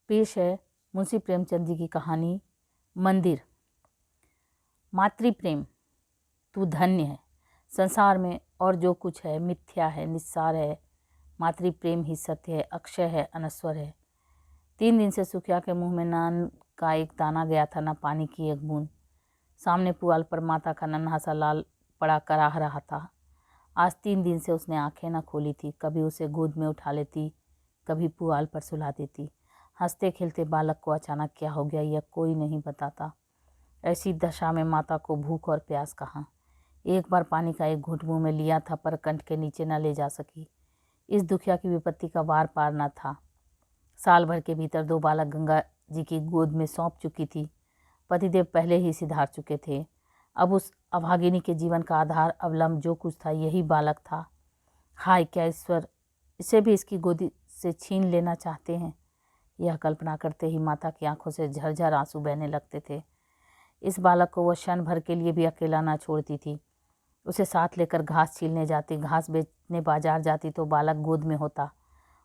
पेश है मुंशी प्रेमचंद जी की कहानी मंदिर। मातृप्रेम, तू धन्य है। संसार में और जो कुछ है मिथ्या है, निस्सार है। मातृप्रेम ही सत्य है, अक्षय है, अनश्वर है। 3 दिन से सुखिया के मुंह में ना का एक दाना गया था, ना पानी की एक बूंद। सामने पुआल पर माता का नन्हा सा लाल पड़ा कराह रहा था। आज 3 दिन से उसने आंखें न खोली थी। कभी उसे गोद में उठा लेती, कभी पुआल पर सुला देती। हंसते खेलते बालक को अचानक क्या हो गया यह कोई नहीं बताता। ऐसी दशा में माता को भूख और प्यास कहाँ। एक बार पानी का एक घूंट मुंह में लिया था, पर कंठ के नीचे न ले जा सकी। इस दुखिया की विपत्ति का वार पार न था। साल भर के भीतर 2 बालक गंगा जी की गोद में सौंप चुकी थी। पतिदेव पहले ही सिधार चुके थे। अब उस अभागिनी के जीवन का आधार अवलंब जो कुछ था यही बालक था। हाय, क्या ईश्वर इसे भी इसकी गोदी से छीन लेना चाहते हैं। यह कल्पना करते ही माता की आंखों से झरझर आंसू बहने लगते थे। इस बालक को वह क्षण भर के लिए भी अकेला ना छोड़ती थी। उसे साथ लेकर घास छीलने जाती, घास बेचने बाजार जाती तो बालक गोद में होता।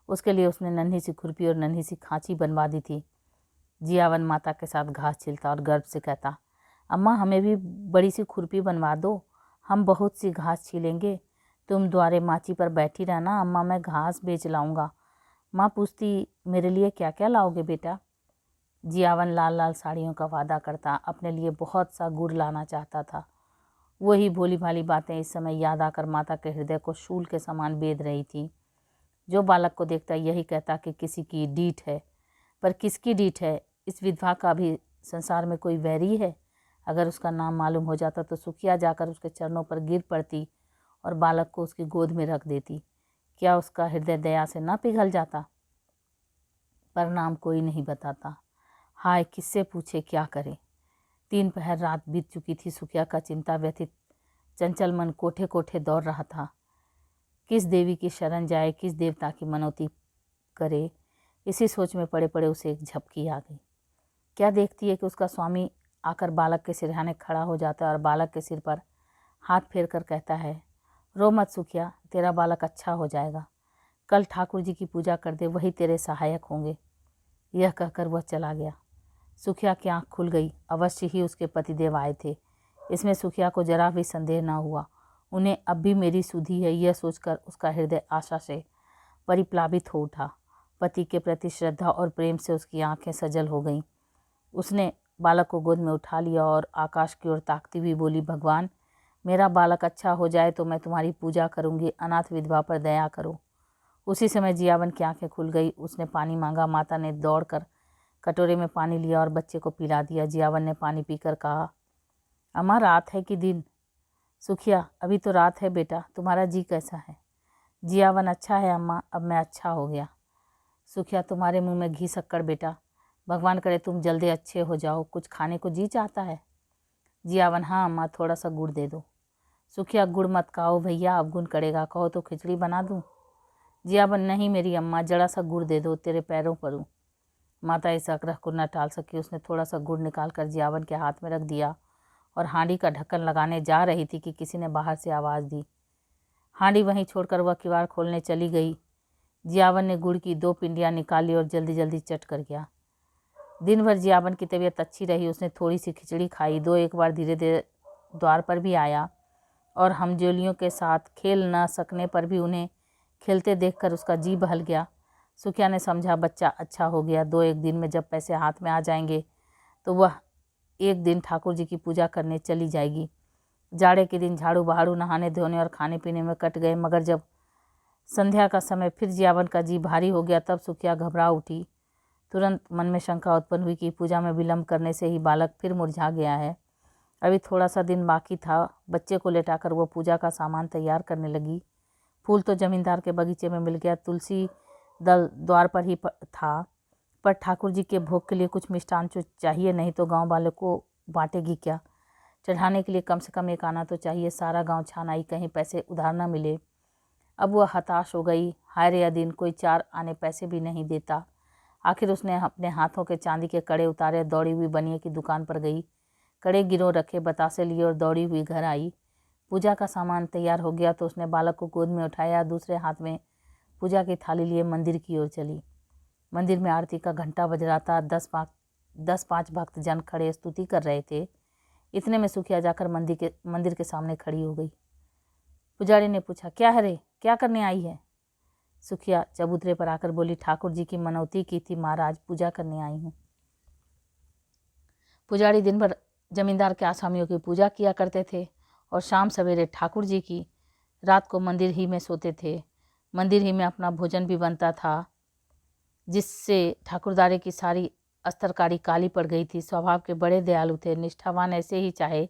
उसके लिए उसने नन्ही सी खुरपी और नन्ही सी खांची बनवा दी थी। जियावन माता के साथ घास छीलता और गर्व से कहता, अम्मा हमें भी बड़ी सी खुरपी बनवा दो, हम बहुत सी घास छीलेंगे। तुम द्वारे माची पर बैठी रहना, अम्मा मैं घास बेच लाऊंगा। माँ पूछती, मेरे लिए क्या क्या लाओगे बेटा। जियावन लाल लाल साड़ियों का वादा करता, अपने लिए बहुत सा गुड़ लाना चाहता था। वही भोली भाली बातें इस समय याद आकर माता के हृदय को शूल के समान बेध रही थी। जो बालक को देखता यही कहता कि किसी की डीठ है, पर किसकी डीठ है। इस विधवा का भी संसार में कोई वैरी है। अगर उसका नाम मालूम हो जाता तो सुखिया जाकर उसके चरणों पर गिर पड़ती और बालक को उसकी गोद में रख देती। क्या उसका हृदय दया से न पिघल जाता। पर नाम कोई नहीं बताता। हाय, किससे पूछे, क्या करे। 3 पहर रात बीत चुकी थी। सुखिया का चिंता व्यथित चंचल मन कोठे कोठे दौड़ रहा था। किस देवी की शरण जाए, किस देवता की मनौती करे। इसी सोच में पड़े पड़े उसे एक झपकी आ गई। क्या देखती है कि उसका स्वामी आकर बालक के सिरहाने खड़ा हो जाता है और बालक के सिर पर हाथ फेर कर कहता है, रो मत सुखिया, तेरा बालक अच्छा हो जाएगा। कल ठाकुर जी की पूजा कर दे, वही तेरे सहायक होंगे। यह कहकर वह चला गया। सुखिया की आँख खुल गई। अवश्य ही उसके पतिदेव आए थे, इसमें सुखिया को जरा भी संदेह न हुआ। उन्हें अब भी मेरी सुधि है, यह सोचकर उसका हृदय आशा से परिप्लावित हो उठा। पति के प्रति श्रद्धा और प्रेम से उसकी आंखें सजल हो गईं। उसने बालक को गोद में उठा लिया और आकाश की ओर ताकती हुई बोली, भगवान मेरा बालक अच्छा हो जाए तो मैं तुम्हारी पूजा करूंगी, अनाथ विधवा पर दया करो। उसी समय जियावन की आंखें खुल गई। उसने पानी मांगा। माता ने दौड़कर कटोरे में पानी लिया और बच्चे को पिला दिया। जियावन ने पानी पीकर कहा, अम्मा रात है कि दिन। सुखिया, अभी तो रात है बेटा, तुम्हारा जी कैसा है। जियावन, अच्छा है अम्मा, अब मैं अच्छा हो गया। सुखिया, तुम्हारे मुंह में घी शक्कर बेटा, भगवान करे तुम जल्दी अच्छे हो जाओ। कुछ खाने को जी चाहता है। जियावन, हाँ अम्मा, थोड़ा सा गुड़ दे दो। सुखिया, गुड़ मत खाओ भैया, अवगुण करेगा, कहो तो खिचड़ी बना दूं। जियावन, नहीं मेरी अम्मा, जरा सा गुड़ दे दो, तेरे पैरों पड़ूं। माता इस आग्रह को न टाल सकी। उसने थोड़ा सा गुड़ निकाल कर जियावन के हाथ में रख दिया और हांडी का ढक्कन लगाने जा रही थी कि किसी ने बाहर से आवाज़ दी। हांडी वहीं छोड़कर वह किवाड़ खोलने चली गई। जियावन ने गुड़ की 2 पिंडियाँ निकाली और जल्दी जल्दी चट कर गया। दिन भर जियावन की तबीयत अच्छी रही। उसने थोड़ी सी खिचड़ी खाई। 2-1 बार धीरे धीरे द्वार पर भी आया और हमजोलियों के साथ खेल न सकने पर भी उन्हें खेलते देखकर उसका जी बहल गया। सुखिया ने समझा बच्चा अच्छा हो गया। 2-1 दिन में जब पैसे हाथ में आ जाएंगे तो वह एक दिन ठाकुर जी की पूजा करने चली जाएगी। जाड़े के दिन झाड़ू बहाड़ू, नहाने धोने और खाने पीने में कट गए। मगर जब संध्या का समय फिर जियावन का जी भारी हो गया तब सुखिया घबरा उठी। तुरंत मन में शंका उत्पन्न हुई कि पूजा में विलम्ब करने से ही बालक फिर मुरझा गया है। अभी थोड़ा सा दिन बाकी था। बच्चे को लेटाकर वो पूजा का सामान तैयार करने लगी। फूल तो जमींदार के बगीचे में मिल गया। तुलसी दल द्वार पर ही था, पर ठाकुर जी के भोग के लिए कुछ मिष्ठान चाहिए, नहीं तो गांव वाले को बांटेगी क्या। चढ़ाने के लिए कम से कम 1 आना तो चाहिए। सारा गांव छान आई, कहीं पैसे उधार न मिले। अब वह हताश हो गई। हाय रे दिन, कोई 4 आने पैसे भी नहीं देता। आखिर उसने अपने हाथों के चांदी के कड़े उतारे, दौड़ी हुई बनिए की दुकान पर गई, कड़े गिरोह रखे, बतासे लिए और दौड़ी हुई घर आई। पूजा का सामान तैयार हो गया तो उसने बालक को गोद में उठाया, दूसरे हाथ में पूजा की थाली लिए मंदिर की ओर चली। मंदिर में आरती का घंटा बज रहा था। 10-5 भक्त जन खड़े स्तुति कर रहे थे। इतने में सुखिया जाकर मंदिर के सामने खड़ी हो गई। पुजारी ने पूछा, क्या है रे, क्या करने आई है? सुखिया चबूतरे पर आकर बोली, ठाकुर जी की मनौती की थी महाराज, पूजा करने आई हूँ। पुजारी दिन भर जमींदार के आसामियों की पूजा किया करते थे और शाम सवेरे ठाकुर जी की। रात को मंदिर ही में सोते थे। मंदिर ही में अपना भोजन भी बनता था, जिससे ठाकुरदारे की सारी अस्तरकारी काली पड़ गई थी। स्वभाव के बड़े दयालु थे, निष्ठावान। ऐसे ही चाहे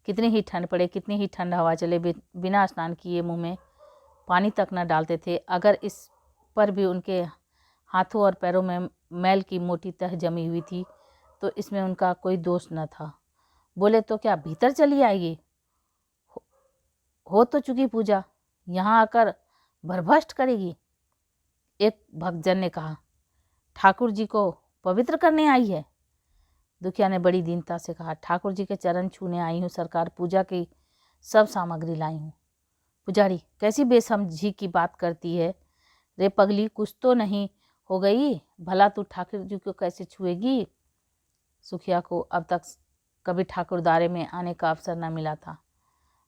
कितनी ही ठंड पड़े, कितनी ही ठंड हवा चले, बिना स्नान किए मुंह में पानी तक न डालते थे। अगर इस पर भी उनके हाथों और पैरों में मैल की मोटी तह जमी हुई थी तो इसमें उनका कोई दोष न था। बोले, तो क्या भीतर चली आएगी? हो तो चुकी पूजा, यहाँ आकर भरभष्ट करेगी? एक भक्तजन ने कहा। ठाकुर जी को पवित्र करने आई है? दुखिया ने बड़ी दीनता से कहा, ठाकुर जी के चरण छूने आई हूँ सरकार, पूजा की सब सामग्री लाई हूँ। पुजारी, कैसी बेसमझी की बात करती है रे पगली, कुछ तो नहीं हो गई? भला तू ठाकुर जी को कैसे छुएगी? सुखिया को अब तक कभी ठाकुरदारे में आने का अवसर न मिला था।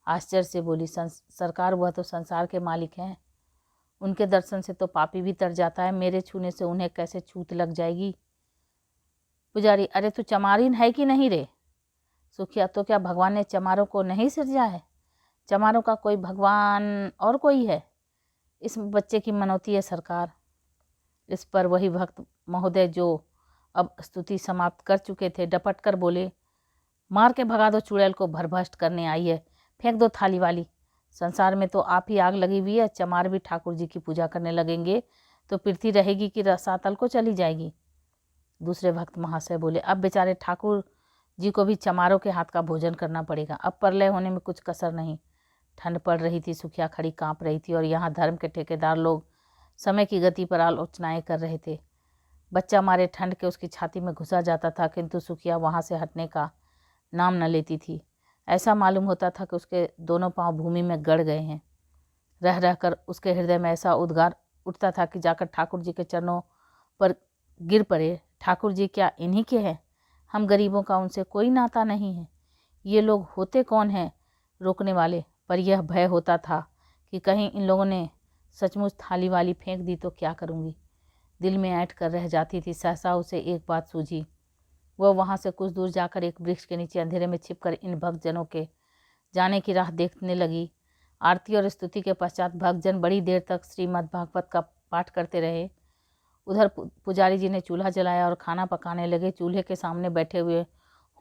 आश्चर्य से बोली, सरकार वह तो संसार के मालिक हैं, उनके दर्शन से तो पापी भी तर जाता है, मेरे छूने से उन्हें कैसे छूत लग जाएगी? पुजारी, अरे तू चमारिन है कि नहीं रे? सुखिया, तो क्या भगवान ने चमारों को नहीं सिरजा है? चमारों का कोई भगवान और कोई है? इस बच्चे की मनौती है सरकार। इस पर वही भक्त महोदय जो अब स्तुति समाप्त कर चुके थे डपट कर बोले, मार के भगा दो चुड़ैल को, भरभष्ट करने आई है, फेंक दो थाली वाली। संसार में तो आप ही आग लगी हुई है, चमार भी ठाकुर जी की पूजा करने लगेंगे तो पृथ्वी रहेगी कि रसातल को चली जाएगी? दूसरे भक्त महाशय बोले, अब बेचारे ठाकुर जी को भी चमारों के हाथ का भोजन करना पड़ेगा, अब परलय होने में कुछ कसर नहीं। ठंड पड़ रही थी, सुखिया खड़ी कांप रही थी और यहाँ धर्म के ठेकेदार लोग समय की गति पर आलोचनाएं कर रहे थे। बच्चा मारे ठंड के उसकी छाती में घुसा जाता था, किंतु सुखिया वहाँ से हटने का नाम न लेती थी। ऐसा मालूम होता था कि उसके दोनों पांव भूमि में गड़ गए हैं। रह रहकर उसके हृदय में ऐसा उद्गार उठता था कि जाकर ठाकुर जी के चरणों पर गिर पड़े। ठाकुर जी क्या इन्हीं के हैं? हम गरीबों का उनसे कोई नाता नहीं है। ये लोग होते कौन हैं रोकने वाले? पर यह भय होता था कि कहीं इन लोगों ने सचमुच थाली वाली फेंक दी तो क्या करूँगी? दिल में ऐंठ कर रह जाती थी। सहसा उसे एक बात सूझी। वह वहाँ से कुछ दूर जाकर एक वृक्ष के नीचे अंधेरे में छिपकर इन भक्तजनों के जाने की राह देखने लगी। आरती और स्तुति के पश्चात भक्तजन बड़ी देर तक श्रीमद् भागवत का पाठ करते रहे। उधर पुजारी जी ने चूल्हा जलाया और खाना पकाने लगे। चूल्हे के सामने बैठे हुए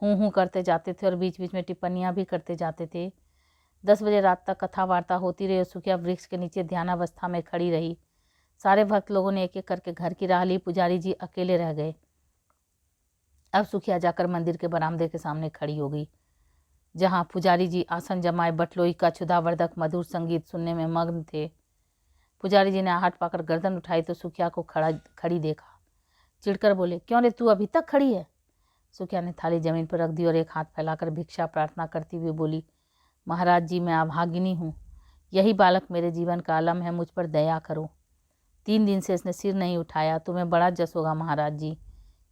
हूँ हूँ करते जाते थे और बीच बीच में टिप्पणियाँ भी करते जाते थे। 10 बजे रात तक कथा वार्ता होती रही और सुखिया वृक्ष के नीचे ध्यानावस्था में खड़ी रही। सारे भक्त लोगों ने एक एक करके घर की राह ली। पुजारी जी अकेले रह गए। अब सुखिया जाकर मंदिर के बरामदे के सामने खड़ी हो गई, जहाँ पुजारी जी आसन जमाए बटलोई का क्षुधावर्धक मधुर संगीत सुनने में मग्न थे। पुजारी जी ने आहट पाकर गर्दन उठाई तो सुखिया को खड़ी देखा। चिढ़कर बोले, क्यों रे, तू अभी तक खड़ी है? सुखिया ने थाली जमीन पर रख दी और एक हाथ फैलाकर भिक्षा प्रार्थना करती हुई बोली, महाराज जी, मैं अभागिनी हूँ, यही बालक मेरे जीवन का आलम है, मुझ पर दया करो। 3 दिन से इसने सिर नहीं उठाया, तुम्हें बड़ा जस होगा महाराज जी।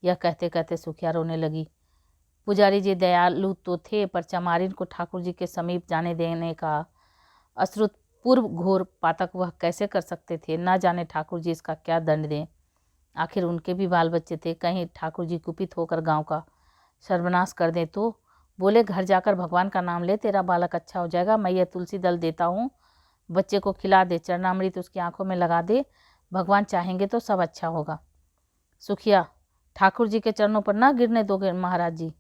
यह कहते कहते सुखिया रोने लगी। पुजारी जी दयालु तो थे, पर चमारिन को ठाकुर जी के समीप जाने देने का अश्रुतपूर्व घोर पातक वह कैसे कर सकते थे? न जाने ठाकुर जी इसका क्या दंड दें। आखिर उनके भी बाल बच्चे थे, कहीं ठाकुर जी कुपित होकर गांव का सर्वनाश कर दें तो? बोले, घर जाकर भगवान का नाम ले, तेरा बालक अच्छा हो जाएगा। मैं यह तुलसी दल देता हूँ, बच्चे को खिला दे, चरणामृत उसकी आंखों में लगा दे, भगवान चाहेंगे तो सब अच्छा होगा। सुखिया, ठाकुर जी के चरणों पर ना गिरने दोगे महाराज जी?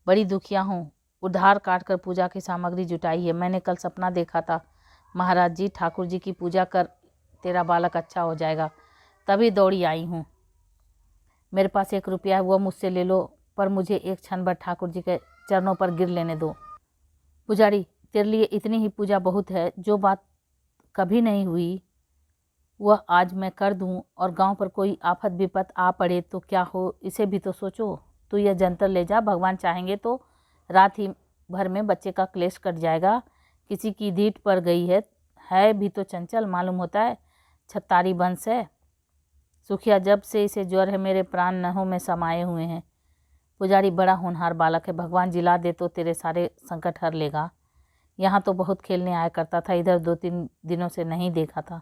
बड़ी दुखिया हूँ, उधार काट कर पूजा की सामग्री जुटाई है। मैंने कल सपना देखा था महाराज जी, ठाकुर जी की पूजा कर, तेरा बालक अच्छा हो जाएगा, तभी दौड़ी आई हूँ। मेरे पास 1 रुपया है, वो मुझसे ले लो, पर मुझे एक क्षण भर ठाकुर जी के चरणों पर गिर लेने दो। पुजारी, तेरे लिए इतनी ही पूजा बहुत है। जो बात कभी नहीं हुई वह आज मैं कर दूं, और गांव पर कोई आफत विपत आ पड़े तो क्या हो, इसे भी तो सोचो। तू यह जंतर ले जा, भगवान चाहेंगे तो रात ही भर में बच्चे का क्लेश कट जाएगा। किसी की दीठ पर गई है भी तो चंचल, मालूम होता है छत्तारी वंश है। सुखिया, जब से इसे ज्वर है मेरे प्राण नहों में समाये हुए हैं। पुजारी, बड़ा होनहार बालक है, भगवान जिला दे तो तेरे सारे संकट हर लेगा। यहाँ तो बहुत खेलने आया करता था, इधर 2-3 दिनों से नहीं देखा था।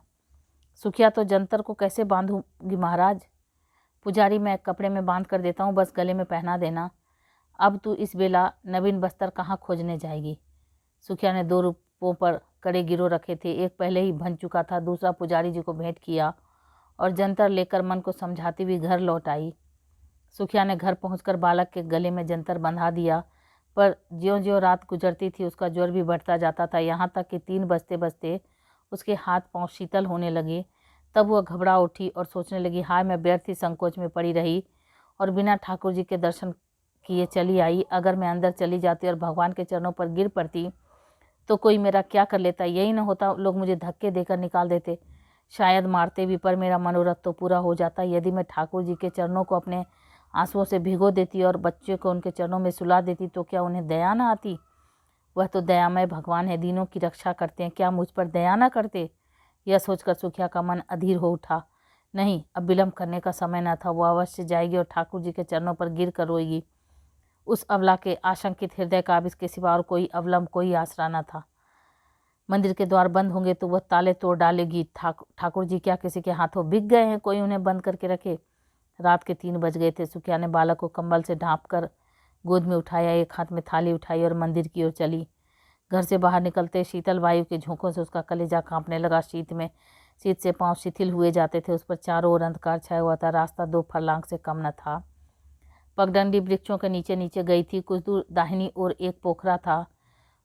सुखिया, तो जंतर को कैसे बांधूंगी महाराज? पुजारी, मैं कपड़े में बांध कर देता हूँ, बस गले में पहना देना। अब तू इस बेला नवीन बस्तर कहाँ खोजने जाएगी? सुखिया ने 2 रूपों पर कड़े गिरोह रखे थे, एक पहले ही बन चुका था, दूसरा पुजारी जी को भेंट किया और जंतर लेकर मन को समझाती हुई घर लौट आई। सुखिया ने घर पहुंचकर बालक के गले में जंतर बंधा दिया, पर ज्यों-ज्यों रात गुजरती थी उसका ज्वर भी बढ़ता जाता था, यहाँ तक कि 3 बजते बजते उसके हाथ पांव शीतल होने लगे। तब वह घबरा उठी और सोचने लगी, हाय मैं व्यर्थ ही संकोच में पड़ी रही और बिना ठाकुर जी के दर्शन किए चली आई। अगर मैं अंदर चली जाती और भगवान के चरणों पर गिर पड़ती तो कोई मेरा क्या कर लेता? यही न होता, लोग मुझे धक्के देकर निकाल देते, शायद मारते भी, पर मेरा मनोरथ तो पूरा हो जाता। यदि मैं ठाकुर जी के चरणों को अपने आंसुओं से भिगो देती और बच्चे को उनके चरणों में सुला देती तो क्या उन्हें दया न आती? वह तो दयामय भगवान है, दीनों की रक्षा करते हैं, क्या मुझ पर दया न करते? यह सोचकर सुखिया का मन अधीर हो उठा। नहीं, अब विलम्ब करने का समय न था, वह अवश्य जाएगी और ठाकुर जी के चरणों पर गिर कर रोएगी। उस अबला के आशंकित हृदय का अब इसके सिवा और कोई अवलंब, कोई आसरा न था। मंदिर के द्वार बंद होंगे तो वह ताले तोड़ डालेगी। ठाकुर जी क्या किसी के हाथों बिक गए हैं, कोई उन्हें बंद करके रखे? रात के 3 बज गए थे। सुखिया ने बालक को कंबल से ढांप कर गोद में उठाया, एक हाथ में थाली उठाई और मंदिर की ओर चली। घर से बाहर निकलते शीतल वायु के झोंकों से उसका कलेजा कांपने लगा। शीत से पांव शिथिल हुए जाते थे। उस पर चारों ओर अंधकार छाया हुआ था। रास्ता 2 फरलांग से कम न था। पगडंडी वृक्षों के नीचे नीचे गई थी। कुछ दूर दाहिनी ओर एक पोखरा था,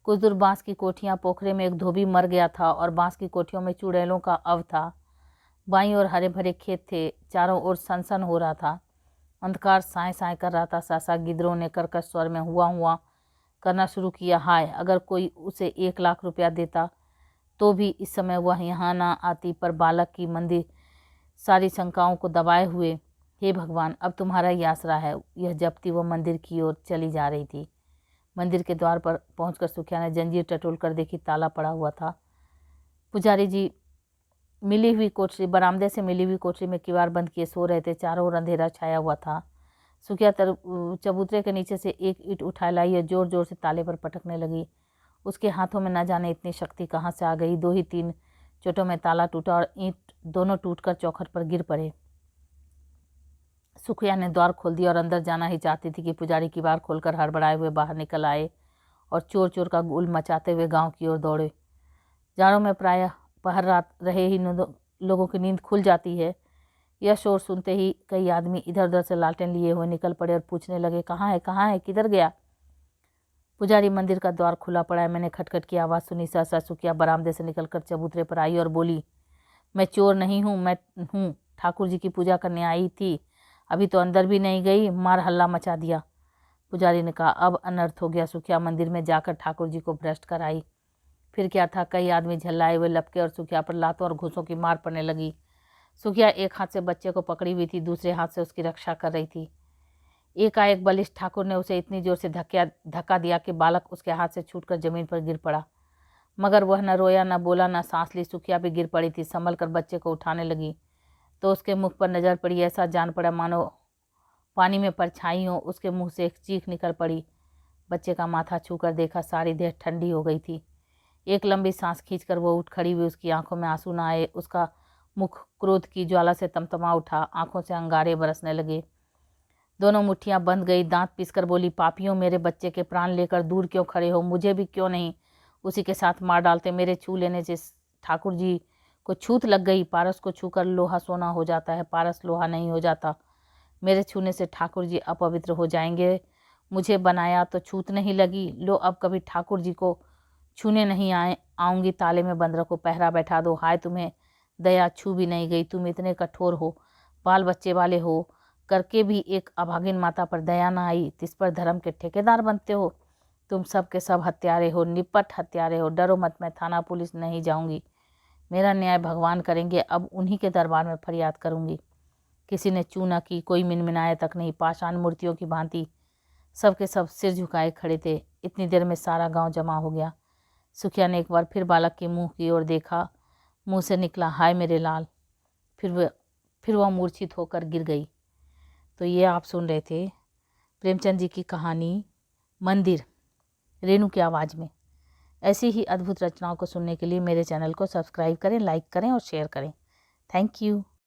कुछ दूर बांस की कोठियां। पोखरे में एक धोबी मर गया था और बांस की कोठियों में चुड़ैलों का अव था। बाईं ओर हरे भरे खेत थे, चारों ओर सनसन हो रहा था। अंधकार साए साए कर रहा था। सासा गिदरों ने कर्कश स्वर में हुआ हुआ करना शुरू किया। हाय, अगर कोई उसे 1 लाख रुपया देता तो भी इस समय वह यहाँ ना आती। पर बालक की मंदिर सारी शंकाओं को दबाए हुए, हे भगवान, अब तुम्हारा ही आसरा है, यह जपती वह मंदिर की ओर चली जा रही थी। मंदिर के द्वार पर पहुंचकर सुखिया ने जंजीर टटोल कर देखी, ताला पड़ा हुआ था। पुजारी जी मिली हुई कोठरी, बरामदे से मिली हुई कोठरी में किवाड़ बंद किए सो रहे थे। चारों ओर अंधेरा छाया हुआ था। सुखिया चबूतरे के नीचे से एक ईंट उठा लाई और जोर जोर से ताले पर पटकने लगी। उसके हाथों में न जाने इतनी शक्ति कहाँ से आ गई। 2 ही 3 चोटों में ताला टूटा और ईंट दोनों टूटकर चौखट पर गिर पड़े। सुखिया ने द्वार खोल दिया और अंदर जाना ही चाहती थी कि पुजारी किवाड़ खोलकर हड़बड़ाए हुए बाहर निकल आए और चोर चोर का गुल मचाते हुए गांव की ओर दौड़े। जाड़ों में प्रायः पहर रात रहे ही लोगों की नींद खुल जाती है। यह शोर सुनते ही कई आदमी इधर उधर से लालटेन लिए हुए निकल पड़े और पूछने लगे, कहाँ है, किधर गया? पुजारी, मंदिर का द्वार खुला पड़ा है, मैंने खटखट की आवाज़ सुनी। सहसा सुखिया बरामदे से निकलकर चबूतरे पर आई और बोली, मैं चोर नहीं हूँ, मैं हूँ, ठाकुर जी की पूजा करने आई थी, अभी तो अंदर भी नहीं गई, मार हल्ला मचा दिया। पुजारी ने कहा, अब अनर्थ हो गया। सुखिया मंदिर में जाकर ठाकुर जी को भ्रष्ट कराई। फिर क्या था, कई आदमी झल्लाए हुए लपके और सुखिया पर लातों और घूंसों की मार पड़ने लगी। सुखिया एक हाथ से बच्चे को पकड़ी हुई थी, दूसरे हाथ से उसकी रक्षा कर रही थी। एकाएक बलिष्ठ ठाकुर ने उसे इतनी जोर से धक्का दिया कि बालक उसके हाथ से छूटकर जमीन पर गिर पड़ा, मगर वह न रोया, न बोला, न सांस ली। सुखिया भी गिर पड़ी थी। संभल कर बच्चे को उठाने लगी तो उसके मुख पर नजर पड़ी। ऐसा जान पड़ा मानो पानी में परछाई हो। उसके मुंह से एक चीख निकल पड़ी। बच्चे का माथा छूकर देखा, सारी देह ठंडी हो गई थी। एक लंबी सांस खींचकर वो उठ खड़ी हुई। उसकी आंखों में आंसू न आए, उसका मुख क्रोध की ज्वाला से तमतमा उठा, आंखों से अंगारे बरसने लगे। दोनों मुट्ठियां बंद गई, दांत पीसकर बोली, पापियों, मेरे बच्चे के प्राण लेकर दूर क्यों खड़े हो? मुझे भी क्यों नहीं उसी के साथ मार डालते? मेरे छू लेने से ठाकुर जी को छूत लग गई। पारस को छूकर लोहा सोना हो जाता है, पारस लोहा नहीं हो जाता। मेरे छूने से ठाकुर जी अपवित्र हो जाएंगे। मुझे बनाया तो छूत नहीं लगी, लो अब कभी ठाकुर जी को छूने नहीं आऊंगी। ताले में बंद रखो, पहरा बैठा दो। हाय, तुम्हें दया छू भी नहीं गई, तुम इतने कठोर हो, बाल बच्चे वाले हो करके भी एक अभागिन माता पर दया ना आई, तिस पर धर्म के ठेकेदार बनते हो। तुम सब के सब हत्यारे हो, निपट हत्यारे हो। डरो मत, मैं थाना पुलिस नहीं जाऊंगी, मेरा न्याय भगवान करेंगे। अब उन्हीं के दरबार में फरियाद करूंगी। किसी ने चू न की, कोई मिनमिनाया तक नहीं। पाषाण मूर्तियों की भांति सबके सब सिर झुकाए खड़े थे। इतनी देर में सारा गांव जमा हो गया। सुखिया ने एक बार फिर बालक के मुंह की ओर देखा। मुंह से निकला, हाय मेरे लाल। फिर वह मूर्छित होकर गिर गई। तो ये आप सुन रहे थे प्रेमचंद जी की कहानी मंदिर, रेणु की आवाज़ में। ऐसी ही अद्भुत रचनाओं को सुनने के लिए मेरे चैनल को सब्सक्राइब करें, लाइक करें और शेयर करें। Thank you.